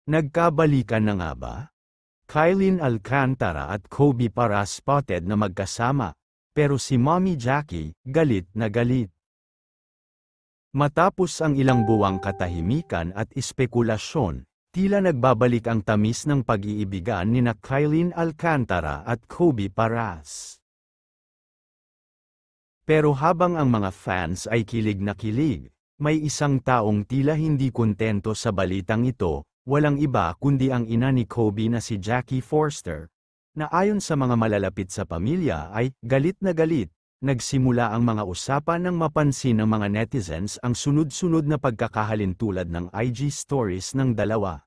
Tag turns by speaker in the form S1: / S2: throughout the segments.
S1: Nagkabalikan na nga ba? Kylene Alcantara at Kobe Para spotted na magkasama, pero si Mommy Jackie, galit na galit. Matapos ang ilang buwang katahimikan at espekulasyon, tila nagbabalik ang tamis ng pag-iibigan nina Kylene Alcantara at Kobe Paras. Pero habang ang mga fans ay kilig na kilig, may isang taong tila hindi kontento sa balitang ito, walang iba kundi ang ina ni Kobe na si Jackie Forster, na ayon sa mga malalapit sa pamilya ay galit na galit. Nagsimula ang mga usapan nang mapansin ng mga netizens ang sunod-sunod na pagkakahalin tulad ng IG stories ng dalawa.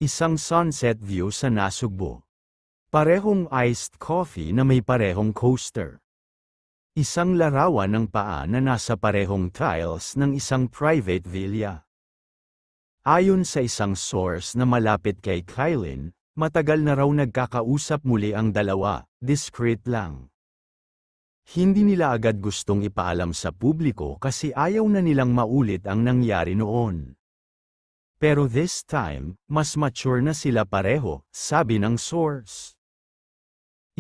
S1: Isang sunset view sa Nasugbo. Parehong iced coffee na may parehong coaster. Isang larawan ng paa na nasa parehong tiles ng isang private villa. Ayon sa isang source na malapit kay Kylene, matagal na raw nagkakausap muli ang dalawa, discreet lang. Hindi nila agad gustong ipaalam sa publiko kasi ayaw na nilang maulit ang nangyari noon. Pero this time, mas mature na sila pareho, sabi ng source.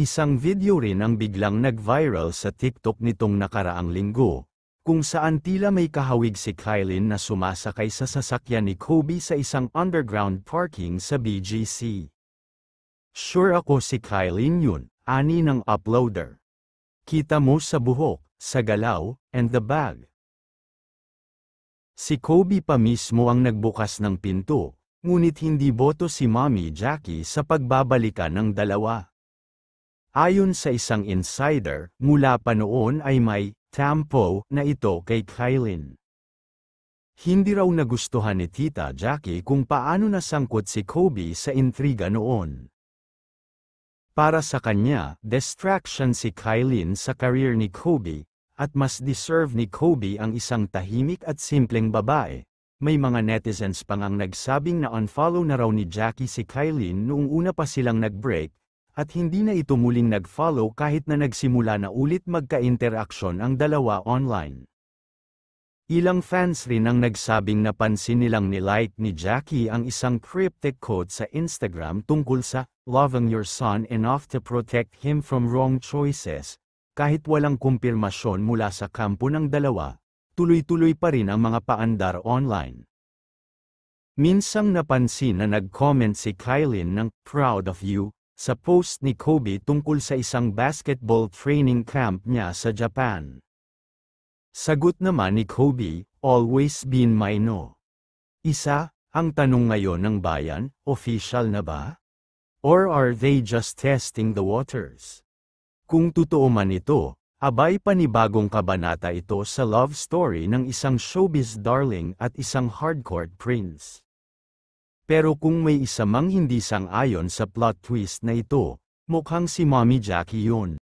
S1: Isang video rin ang biglang nag-viral sa TikTok nitong nakaraang linggo, kung saan tila may kahawig si Kylene na sumasakay sa sasakyan ni Kobe sa isang underground parking sa BGC. Sure ako si Kylene yun, ani ng uploader. Kita mo sa buhok, sa galaw, and the bag. Si Kobe pa mismo ang nagbukas ng pinto, ngunit hindi boto si Mommy Jackie sa pagbabalikan ng dalawa. Ayon sa isang insider, mula pa noon ay may tampo na ito kay Kylene. Hindi raw nagustuhan ni Tita Jackie kung paano nasangkot si Kobe sa intriga noon. Para sa kanya, distraction si Kylene sa career ni Kobe, at mas deserve ni Kobe ang isang tahimik at simpleng babae. May mga netizens pang ang nagsabing na unfollow na raw ni Jackie si Kylene noong una pa silang nag-break, at hindi na ito muling nag-follow kahit na nagsimula na ulit magka-interaksyon ang dalawa online. Ilang fans rin ang nagsabing napansin nilang nilike ni Jackie ang isang cryptic quote sa Instagram tungkol sa "loving your son enough to protect him from wrong choices." Kahit walang kumpirmasyon mula sa kampo ng dalawa, tuloy-tuloy pa rin ang mga paandar online. Minsang napansin na nag-comment si Kylene ng "proud of you" sa post ni Kobe tungkol sa isang basketball training camp niya sa Japan. Sagot naman ni Kobe, "always been my no." Isa, ang tanong ngayon ng bayan, official na ba? Or are they just testing the waters? Kung totoo man ito, abay panibagong kabanata ito sa love story ng isang showbiz darling at isang hardcore prince. Pero kung may isa mang hindi sang-ayon sa plot twist na ito, mukhang si Mommy Jackie yun.